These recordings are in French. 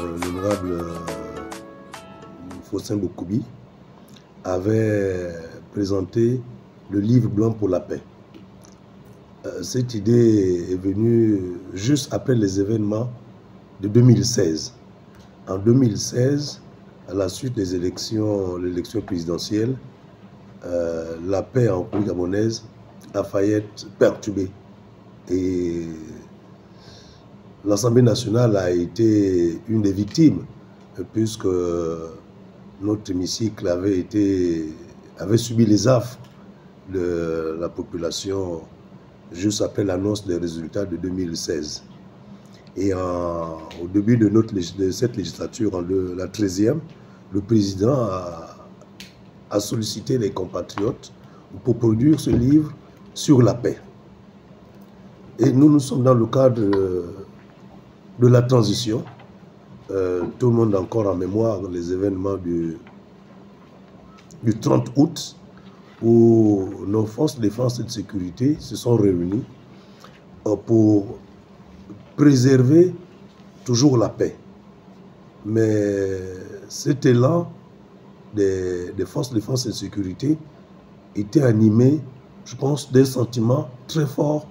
l'honorable Faustin Bokoubi avait présenté le livre blanc pour la paix. Cette idée est venue juste après les événements de 2016. En 2016, à la suite des élections présidentielles, la paix en République gabonaise a failli être perturbée. Et l'Assemblée nationale a été une des victimes, puisque notre hémicycle avait subi les affres de la population juste après l'annonce des résultats de 2016. Et au début de cette législature, la 13e, le président a sollicité les compatriotes pour produire ce livre sur la paix. Et nous sommes dans le cadre de la transition. Tout le monde a encore en mémoire les événements du 30 août où nos forces de défense et de sécurité se sont réunies pour préserver toujours la paix. Mais cet élan des forces de défense et de sécurité était animé, je pense, d'un sentiment très fort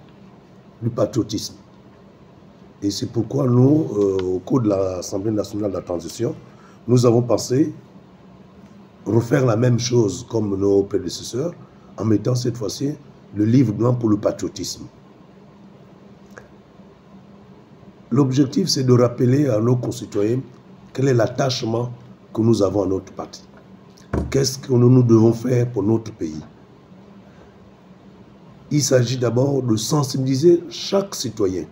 du patriotisme. Et c'est pourquoi nous, au cours de l'Assemblée nationale de la transition, nous avons pensé refaire la même chose comme nos prédécesseurs, en mettant cette fois-ci le livre blanc pour le patriotisme. L'objectif, c'est de rappeler à nos concitoyens quel est l'attachement que nous avons à notre patrie. Qu'est-ce que nous devons faire pour notre pays? Il s'agit d'abord de sensibiliser chaque citoyen.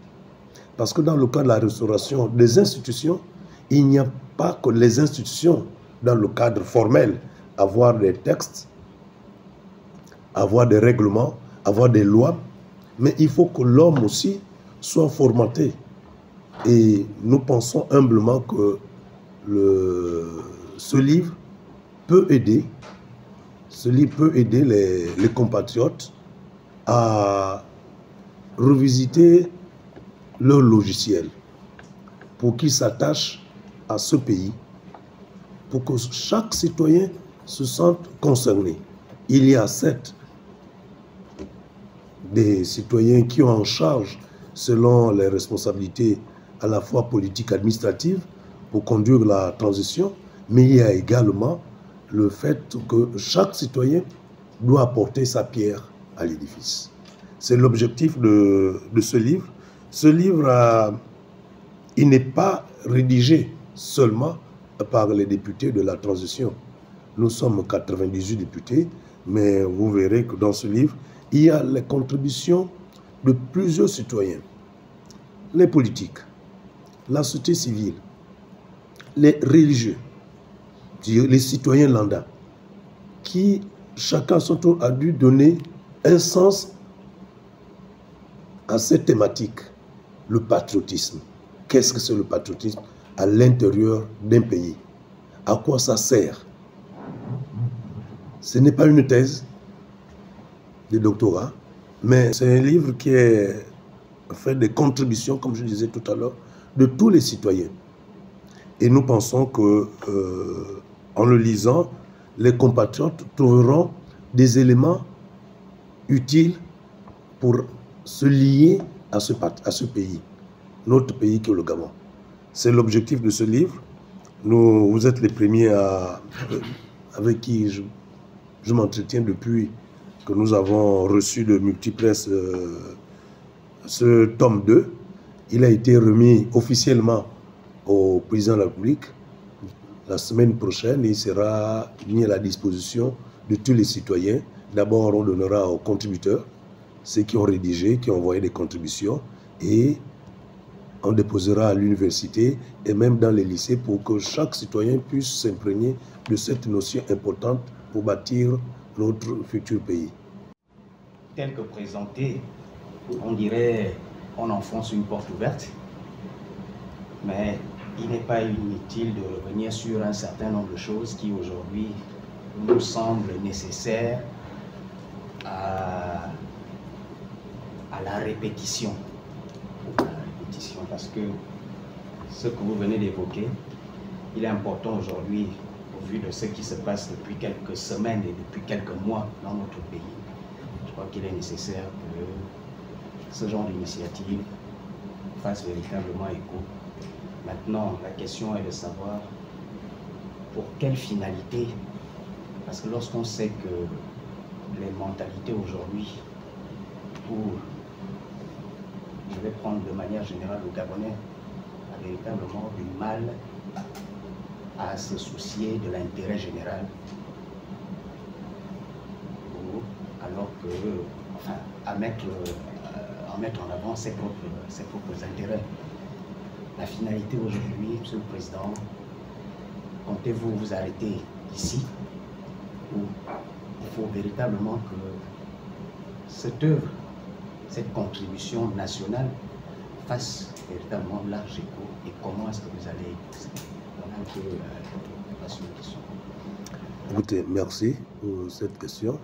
Parce que dans le cas de la restauration des institutions, il n'y a pas que les institutions dans le cadre formel, avoir des textes, avoir des règlements, avoir des lois, mais il faut que l'homme aussi soit formaté. Et nous pensons humblement que ce livre peut aider, les compatriotes à revisiter leur logiciel pour qu'ils s'attachent à ce pays, pour que chaque citoyen se sente concerné. Il y a certes des citoyens qui ont en charge, selon les responsabilités à la fois politiques et administratives, pour conduire la transition, mais il y a également le fait que chaque citoyen doit apporter sa pierre à l'édifice. C'est l'objectif de ce livre. Ce livre, il n'est pas rédigé seulement par les députés de la transition. Nous sommes 98 députés, mais vous verrez que dans ce livre, il y a les contributions de plusieurs citoyens. Les politiques, la société civile, les religieux, les citoyens lambda, qui chacun à son tour a dû donner un sens à cette thématique, le patriotisme. Qu'est-ce que c'est le patriotisme à l'intérieur d'un pays? À quoi ça sert? Ce n'est pas une thèse de doctorat, mais c'est un livre qui est fait des contributions, comme je disais tout à l'heure, de tous les citoyens. Et nous pensons que, en le lisant, les compatriotes trouveront des éléments utiles pour se lier à ce pays, notre pays qui est le Gabon. C'est l'objectif de ce livre. Vous êtes les premiers avec qui je m'entretiens depuis que nous avons reçu de Multipresse ce tome 2. Il a été remis officiellement au président de la République la semaine prochaine. Il sera mis à la disposition de tous les citoyens. D'abord, on donnera aux contributeurs, ceux qui ont rédigé, qui ont envoyé des contributions, et on déposera à l'université et même dans les lycées pour que chaque citoyen puisse s'imprégner de cette notion importante pour bâtir notre futur pays. Tel que présenté, on dirait qu'on enfonce une porte ouverte, mais il n'est pas inutile de revenir sur un certain nombre de choses qui aujourd'hui nous semblent nécessaires à la répétition. Parce que ce que vous venez d'évoquer, il est important aujourd'hui, au vu de ce qui se passe depuis quelques semaines et depuis quelques mois dans notre pays, je crois qu'il est nécessaire que ce genre d'initiative fasse véritablement écho. Maintenant, la question est de savoir pour quelle finalité, parce que lorsqu'on sait que les mentalités aujourd'hui, je vais prendre de manière générale le Gabonais, a véritablement du mal à se soucier de l'intérêt général, alors que, enfin, à mettre en avant ses propres intérêts. La finalité aujourd'hui, Monsieur le Président, comptez-vous vous arrêter ici, où il faut véritablement que cette œuvre, cette contribution nationale fasse véritablement large écho, et comment est-ce que vous allez un peu la question. Écoutez, merci pour cette question.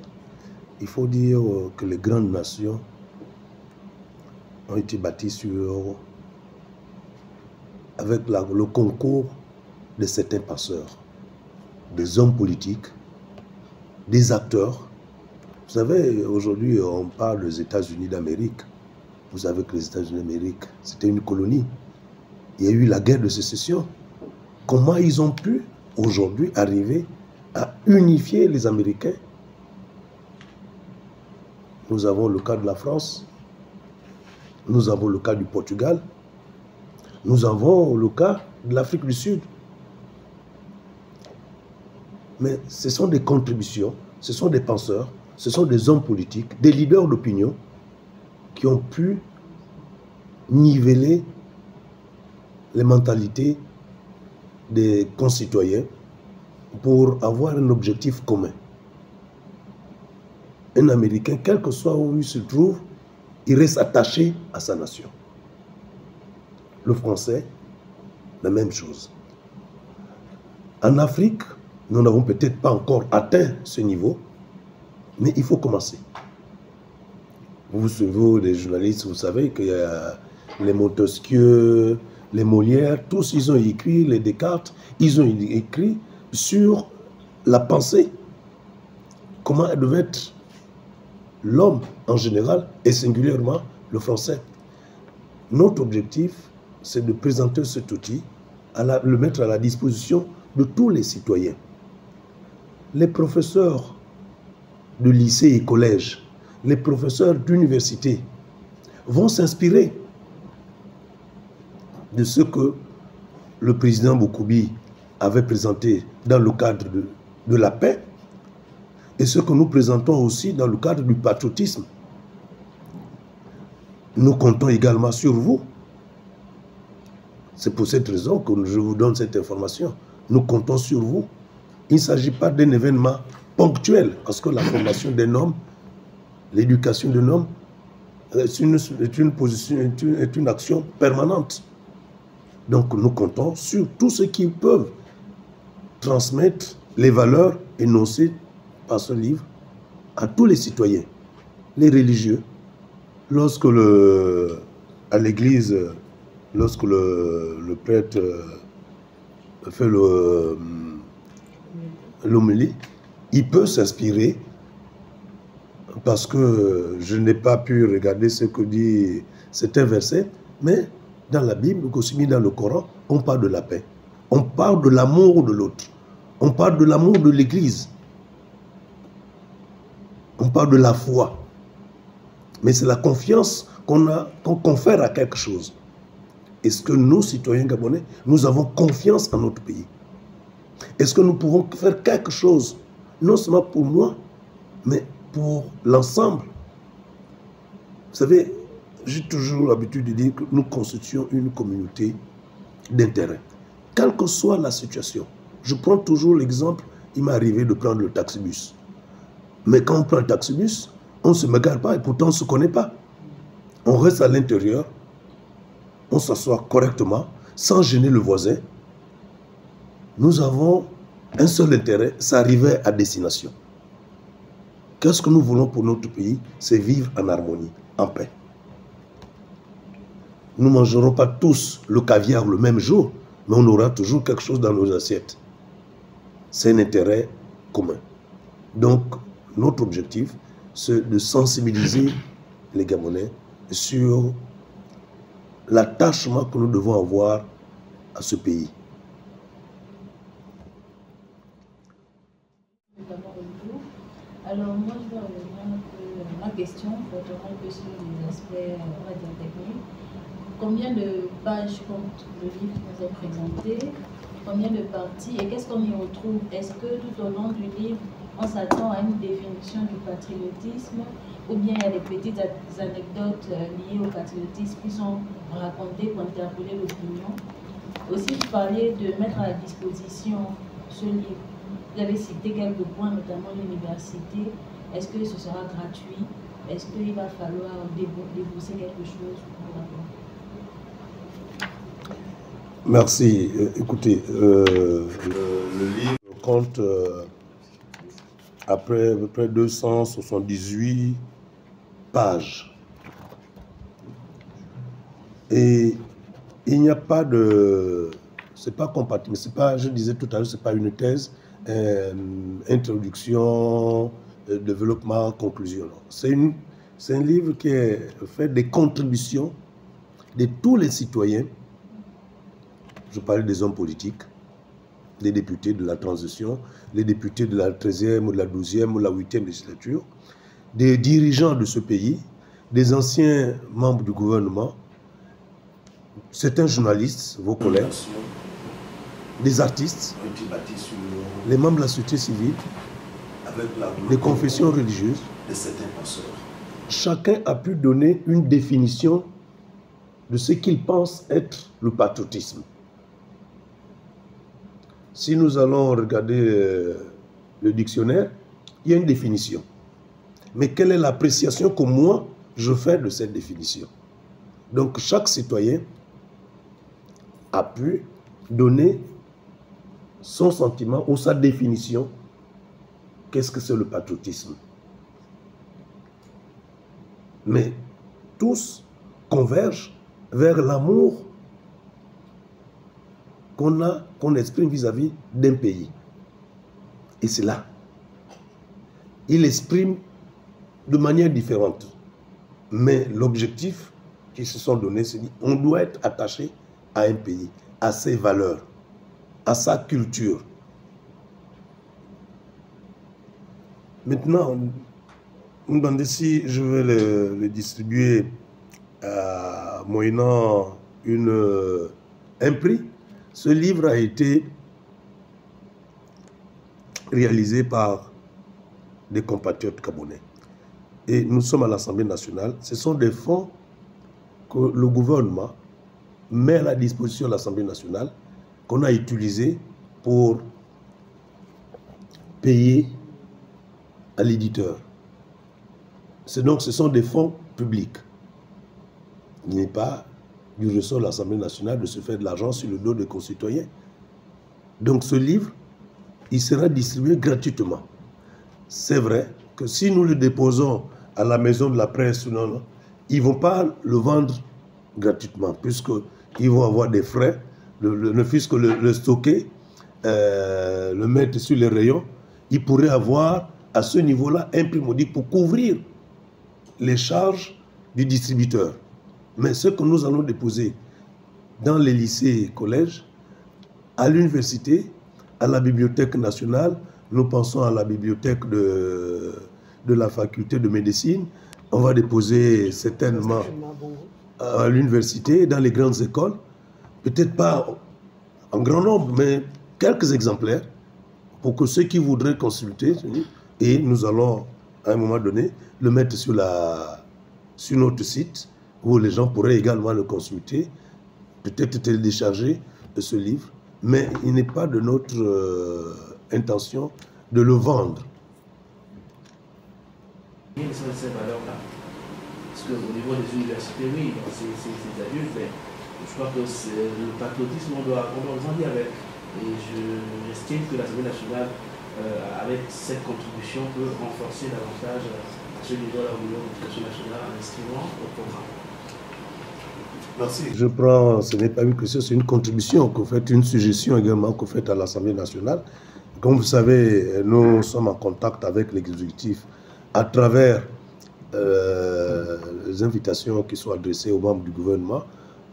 Il faut dire que les grandes nations ont été bâties avec le concours de certains penseurs, des hommes politiques, des acteurs. Vous savez, aujourd'hui, on parle des États-Unis d'Amérique. Vous savez que les États-Unis d'Amérique, c'était une colonie. Il y a eu la guerre de sécession. Comment ils ont pu, aujourd'hui, arriver à unifier les Américains? Nous avons le cas de la France, nous avons le cas du Portugal, nous avons le cas de l'Afrique du Sud. Mais ce sont des contributions, ce sont des penseurs, ce sont des hommes politiques, des leaders d'opinion qui ont pu niveler les mentalités des concitoyens pour avoir un objectif commun. Un Américain, quel que soit où il se trouve, il reste attaché à sa nation. Le Français, la même chose. En Afrique, nous n'avons peut-être pas encore atteint ce niveau, mais il faut commencer. Vous, les journalistes, vous savez qu'il y a les Montesquieu, les Molières, tous ils ont écrit, les Descartes, ils ont écrit sur la pensée. Comment elle devait être l'homme en général et singulièrement le français. Notre objectif, c'est de présenter cet outil, le mettre à la disposition de tous les citoyens. Les professeurs de lycée et collège, les professeurs d'université vont s'inspirer de ce que le président Bokoubi avait présenté dans le cadre de la paix et ce que nous présentons aussi dans le cadre du patriotisme. Nous comptons également sur vous. C'est pour cette raison que je vous donne cette information. Nous comptons sur vous. Il ne s'agit pas d'un événement ponctuel, parce que la formation d'un homme, l'éducation d'un homme, est une action permanente. Donc nous comptons sur tous ceux qui peuvent transmettre les valeurs énoncées par ce livre à tous les citoyens, les religieux. Lorsque à l'église, lorsque le prêtre fait l'homélie, il peut s'inspirer, parce que je n'ai pas pu regarder ce que dit certains versets, mais dans la Bible, aussi bien dans le Coran, on parle de la paix. On parle de l'amour de l'autre. On parle de l'amour de l'Église. On parle de la foi. Mais c'est la confiance qu'on confère à quelque chose. Est-ce que nous, citoyens gabonais, nous avons confiance en notre pays? Est-ce que nous pouvons faire quelque chose, non seulement pour moi, mais pour l'ensemble? Vous savez, j'ai toujours l'habitude de dire que nous constituons une communauté d'intérêt. Quelle que soit la situation. Je prends toujours l'exemple, il m'est arrivé de prendre le taxibus. Mais quand on prend le taxibus, on ne se mégare pas et pourtant on ne se connaît pas. On reste à l'intérieur, on s'assoit correctement, sans gêner le voisin. Nous avons un seul intérêt, c'est arriver à destination. Qu'est-ce que nous voulons pour notre pays? C'est vivre en harmonie, en paix. Nous ne mangerons pas tous le caviar le même jour, mais on aura toujours quelque chose dans nos assiettes. C'est un intérêt commun. Donc, notre objectif, c'est de sensibiliser les Gabonais sur l'attachement que nous devons avoir à ce pays. Alors moi, je vais revenir un peu, ma question portera un peu sur les aspects, on va dire, techniques. Combien de pages compte le livre qui nous est présenté? Combien de parties? Et qu'est-ce qu'on y retrouve? Est-ce que tout au long du livre, on s'attend à une définition du patriotisme? Ou bien il y a des petites anecdotes liées au patriotisme qui sont racontées pour interpeller l'opinion? Aussi, vous parliez de mettre à la disposition ce livre. Vous avez cité quelques points, notamment l'université. Est-ce que ce sera gratuit? Est-ce qu'il va falloir débourser quelque chose pour l'avoir? Merci. Écoutez, le livre compte à peu près 278 pages. Et il n'y a pas de... C'est pas compatible. C'est pas, je disais tout à l'heure, c'est pas une thèse, introduction, développement, conclusion. C'est un livre qui est fait des contributions de tous les citoyens. Je parlais des hommes politiques, des députés de la transition, les députés de la 13e ou de la 12e ou de la 8e législature, des dirigeants de ce pays, des anciens membres du gouvernement, certains journalistes, vos collègues, des artistes, les membres de la société civile, les confessions religieuses. Chacun a pu donner une définition de ce qu'il pense être le patriotisme. Si nous allons regarder le dictionnaire, il y a une définition. Mais quelle est l'appréciation que moi, je fais de cette définition? Donc, chaque citoyen a pu donner son sentiment ou sa définition. Qu'est-ce que c'est le patriotisme? Mais tous convergent vers l'amour qu'on exprime vis-à-vis d'un pays. Et c'est là. Il exprime de manière différente. Mais l'objectif qu'ils se sont donné, c'est qu'on doit être attaché à un pays, à ses valeurs, à sa culture. Maintenant, on demande si je vais le distribuer moyennant un prix. Ce livre a été réalisé par des compatriotes gabonais. Et nous sommes à l'Assemblée nationale. Ce sont des fonds que le gouvernement met à la disposition de l'Assemblée nationale, qu'on a utilisés pour payer à l'éditeur. Donc, ce sont des fonds publics. Il n'est pas du ressort de l'Assemblée nationale de se faire de l'argent sur le dos des concitoyens. Donc, ce livre, il sera distribué gratuitement. C'est vrai que si nous le déposons à la maison de la presse, non, ils ne vont pas le vendre gratuitement, puisqu'ils vont avoir des frais, ne fût-ce que le stocker, le mettre sur les rayons. Ils pourraient avoir à ce niveau-là un prix modique pour couvrir les charges du distributeur. Mais ce que nous allons déposer dans les lycées et collèges, à l'université, à la Bibliothèque nationale, nous pensons à la bibliothèque de la faculté de médecine, on va déposer certainement à l'université, dans les grandes écoles, peut-être pas en grand nombre, mais quelques exemplaires, pour que ceux qui voudraient consulter, et nous allons à un moment donné le mettre sur notre site, où les gens pourraient également le consulter, peut-être télécharger ce livre, mais il n'est pas de notre intention de le vendre. Ces valeurs-là, parce qu'au niveau des universités, oui, c'est adultes, mais je crois que le patriotisme, on doit grandir avec. Et j'estime que l'Assemblée nationale, avec cette contribution, peut renforcer davantage à ce niveau-là au niveau de l'éducation nationale en inscrivant au programme. Merci. Je prends, ce n'est pas une question, c'est une contribution que vous faites, une suggestion également que vous faites à l'Assemblée nationale. Comme vous savez, nous sommes en contact avec l'exécutif à travers les invitations qui sont adressées aux membres du gouvernement.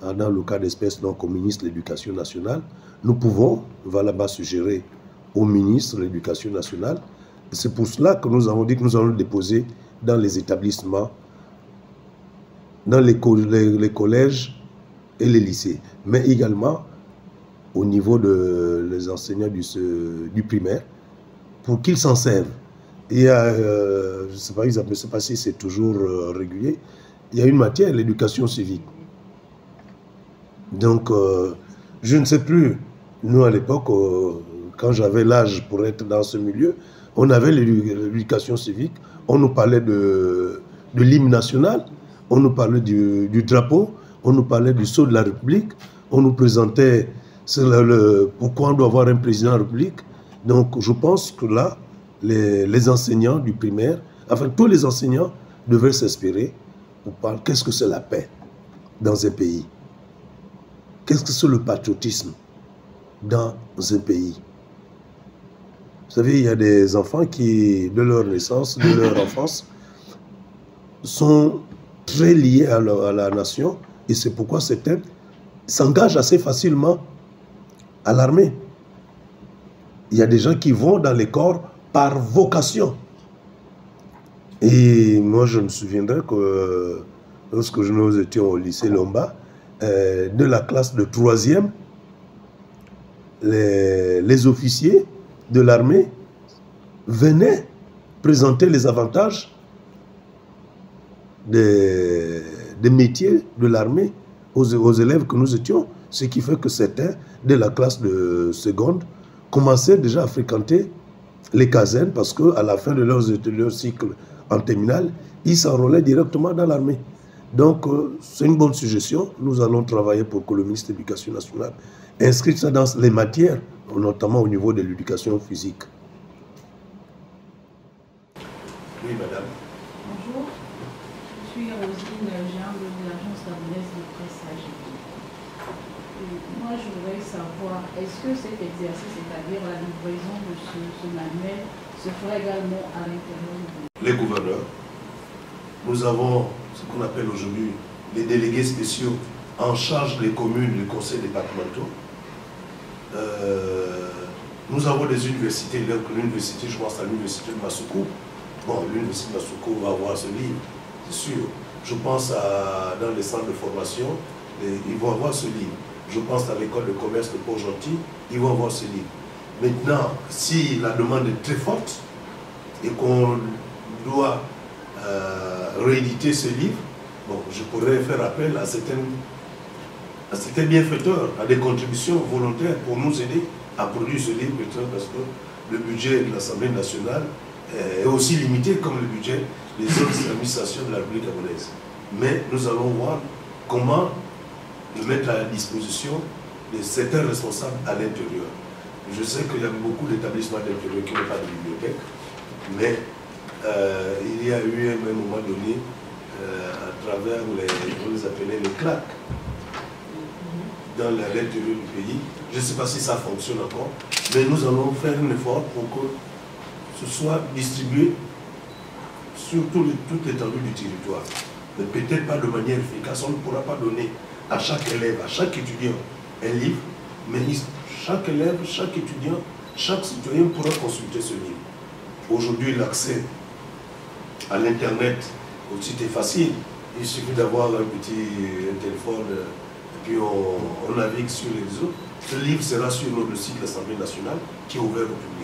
Dans le cas d'espèce, donc au ministre de l'Éducation nationale, nous pouvons, là-bas, suggérer au ministre de l'Éducation nationale. C'est pour cela que nous avons dit que nous allons le déposer dans les établissements, dans les collèges et les lycées, mais également au niveau des enseignants du primaire, pour qu'ils s'en servent. Il y a, je ne sais pas si c'est toujours régulier, il y a une matière, l'éducation civique. Donc, je ne sais plus, nous à l'époque, quand j'avais l'âge pour être dans ce milieu, on avait l'éducation civique, on nous parlait de l'hymne national, on nous parlait du drapeau, on nous parlait du sceau de la République, on nous présentait pourquoi on doit avoir un président de la République. Donc je pense que là, les enseignants du primaire, enfin tous les enseignants devaient s'inspirer pour parler qu'est-ce que c'est la paix dans un pays. Qu'est-ce que c'est le patriotisme dans un pays? Vous savez, il y a des enfants qui, de leur naissance, de leur enfance, sont très liés à la nation, et c'est pourquoi certains s'engagent assez facilement à l'armée. Il y a des gens qui vont dans les corps par vocation. Et moi, je me souviendrai que lorsque nous étions au lycée Lomba, de la classe de 3e, les officiers de l'armée venaient présenter les avantages des métiers de l'armée aux élèves que nous étions, ce qui fait que certains, de la classe de seconde, commençaient déjà à fréquenter les casernes parce qu'à la fin de leur cycle en terminale, ils s'enrôlaient directement dans l'armée. Donc, c'est une bonne suggestion. Nous allons travailler pour que le ministre de l'Éducation nationale inscrive ça dans les matières, notamment au niveau de l'éducation physique. Oui, madame. Bonjour, je suis Roselyne Jean de l'agence gabonaise de presse AGP. Moi, je voudrais savoir, est-ce que cet exercice, c'est-à-dire la livraison de ce manuel, se fera également à l'intérieur du... Les gouverneurs, nous avons ce qu'on appelle aujourd'hui les délégués spéciaux en charge des communes, les conseils départementaux. Nous avons des universités, l'université, je pense à l'université de Massoukou. Bon, l'université de Massoukou va avoir ce livre, c'est sûr. Je pense dans les centres de formation, ils vont avoir ce livre. Je pense à l'école de commerce de Port-Gentil, ils vont avoir ce livre. Maintenant, si la demande est très forte et qu'on doit rééditer ce livre, bon, je pourrais faire appel à certains bienfaiteurs, à des contributions volontaires pour nous aider à produire ce livre, parce que le budget de l'Assemblée nationale est aussi limité comme le budget des autres administrations de la République gabonaise. Mais nous allons voir comment le mettre à la disposition de certains responsables à l'intérieur. Je sais qu'il y a beaucoup d'établissements d'intérieur qui n'ont pas de bibliothèque, mais il y a eu à un moment donné, à travers on les appelait les claques, dans l'intérieur du pays. Je ne sais pas si ça fonctionne encore, mais nous allons faire un effort pour que ce soit distribué sur toute l'étendue du territoire. Mais peut-être pas de manière efficace. On ne pourra pas donner à chaque élève, à chaque étudiant un livre, mais chaque élève, chaque étudiant, chaque citoyen pourra consulter ce livre. Aujourd'hui, l'accès à l'Internet aussi est facile. Il suffit d'avoir un téléphone et puis on navigue sur les réseaux. Ce livre sera sur notre site de l'Assemblée nationale qui est ouvert au public.